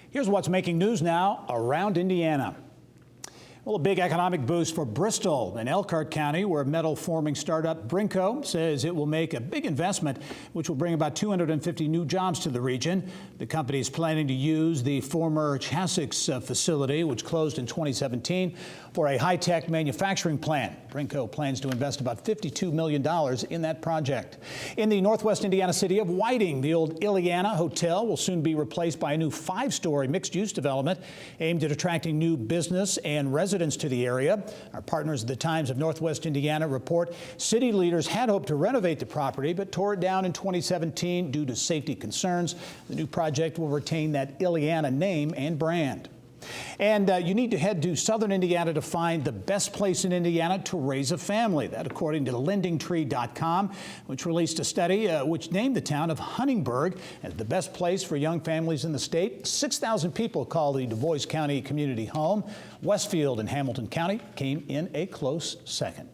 Here's what's making news now around Indiana. Well, a big economic boost for Bristol in Elkhart County, where metal forming startup Brinko says it will make a big investment, which will bring about 250 new jobs to the region. The company is planning to use the former Chasix facility, which closed in 2017, for a high-tech manufacturing plant. Brinko plans to invest about $52 million in that project. In the northwest Indiana city of Whiting, the old Ileana Hotel will soon be replaced by a new 5-story mixed-use development aimed at attracting new business and residents to the area. Our partners at the Times of Northwest Indiana report city leaders had hoped to renovate the property, but tore it down in 2017 due to safety concerns. The new project will retain that Ileana name and brand. And you need to head to southern Indiana to find the best place in Indiana to raise a family. That according to lendingtree.com, which released a study which named the town of Huntingburg as the best place for young families in the state. 6,000 people call the DuBois County community home. Westfield and Hamilton County came in a close second.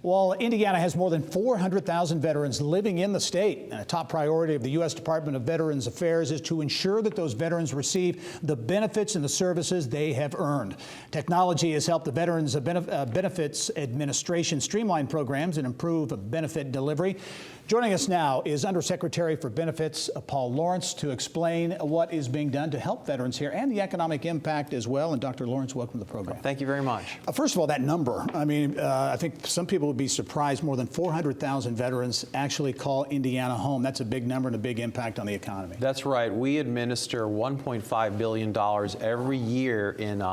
Well, Indiana has more than 400,000 veterans living in the state, and a top priority of the U.S. Department of Veterans Affairs is to ensure that those veterans receive the benefits and the services they have earned. Technology has helped the Veterans Benefits Administration streamline programs and improve benefit delivery. Joining us now is Undersecretary for Benefits, Paul Lawrence, to explain what is being done to help veterans here and the economic impact as well. And Dr. Lawrence, welcome to the program. Thank you very much. First of all, that number, I think some people would be surprised. More than 400,000 veterans actually call Indiana home. That's a big number and a big impact on the economy. That's right. We administer $1.5 billion every year in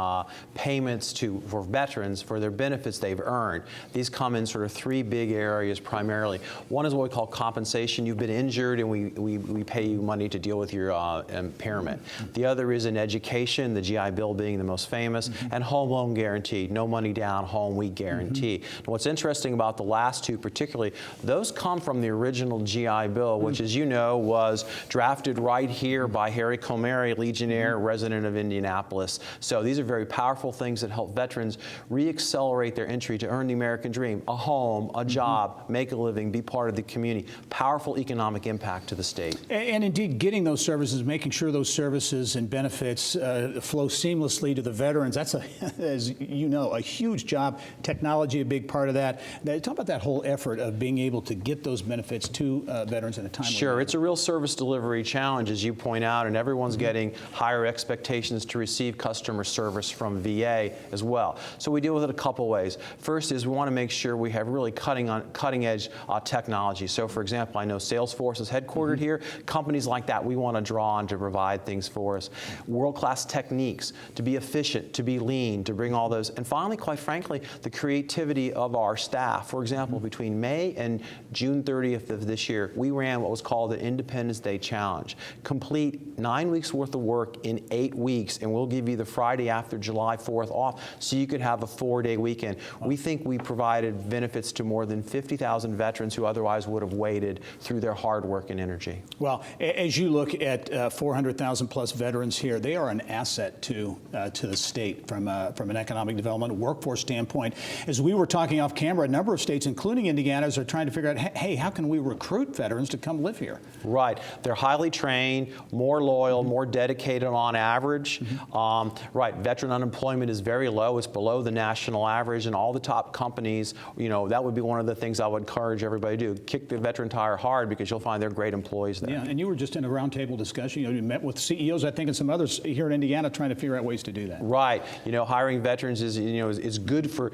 payments for veterans for their benefits they've earned. These come in sort of 3 big areas primarily. One is what we call compensation. You've been injured and we pay you money to deal with your impairment. The other is in education, the GI Bill being the most famous, and home loan guarantee. No money down, home we guarantee. And what's interesting about the last two particularly, those come from the original GI Bill, which, as you know, was drafted right here by Harry Comeri, Legionnaire, resident of Indianapolis. So these are very powerful things that help veterans re-accelerate their entry to earn the American dream, a home, a job, make a living, be part of the community. Powerful economic impact to the state. And indeed, getting those services, making sure those services and benefits flow seamlessly to the veterans, that's, as you know, a huge job. Technology, a big part of that. Now, talk about that whole effort of being able to get those benefits to veterans in a timely manner. Sure, it's a real service delivery challenge, as you point out, and everyone's getting higher expectations to receive customer service from VA as well. So we deal with it a couple ways. First is we want to make sure we have really cutting-edge technology. So, for example, I know Salesforce is headquartered here. Companies like that we want to draw on to provide things for us. World-class techniques to be efficient, to be lean, to bring all those. And finally, quite frankly, the creativity of our staff. For example, between May and June 30th of this year, we ran what was called the Independence Day Challenge. Complete 9 weeks worth of work in 8 weeks, and we'll give you the Friday after July 4th off so you could have a 4-day weekend. We think we provided benefits to more than 50,000 veterans who otherwise would have waited through their hard work and energy. Well, as you look at 400,000 plus veterans here, they are an asset to the state from an economic development workforce standpoint. As we were talking off camera, a number of states, including Indiana, are trying to figure out, hey, how can we recruit veterans to come live here? Right. They're highly trained, more loyal, more dedicated on average. Right. Veteran unemployment is very low. It's below the national average, and all the top companies, you know, that would be one of the things I would encourage everybody to do. Kick the veteran tire hard, because you'll find they're great employees there. Yeah, and you were just in a roundtable discussion. You met with CEOs, I think, and some others here in Indiana trying to figure out ways to do that. Right. You know, hiring veterans is, you know, is good for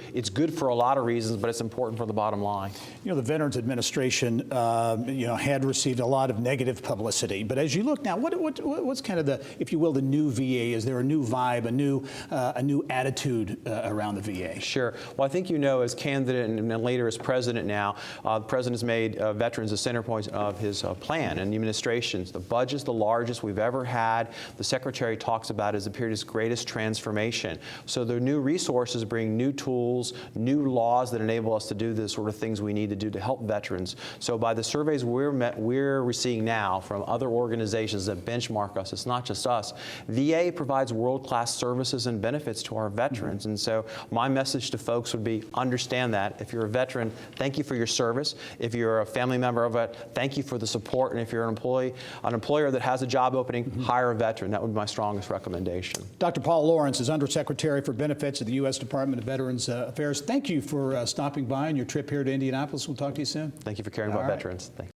a lot of reasons, but it's important for the bottom line. You know, the Veterans Administration, you know, had received a lot of negative publicity. But as you look now, what's kind of the, if you will, the new VA? Is there a new vibe, a new attitude around the VA? Sure. Well, I think you know, as candidate and then later as president now, the president has made veterans the center point of his plan and the administration's. The budget's the largest we've ever had. The secretary talks about it as the period's greatest transformation. So the new resources bring new tools, new laws that enable us us to do the sort of things we need to do to help veterans. So by the surveys we're seeing now from other organizations that benchmark us, it's not just us. VA provides world-class services and benefits to our veterans. And so my message to folks would be, understand that. If you're a veteran, thank you for your service. If you're a family member of it, thank you for the support. And if you're an employer that has a job opening, hire a veteran. That would be my strongest recommendation. Dr. Paul Lawrence is Undersecretary for Benefits at the U.S. Department of Veterans Affairs. Thank you for stopping by on your trip here to Indianapolis. We'll talk to you soon. Thank you for caring about veterans. Thanks.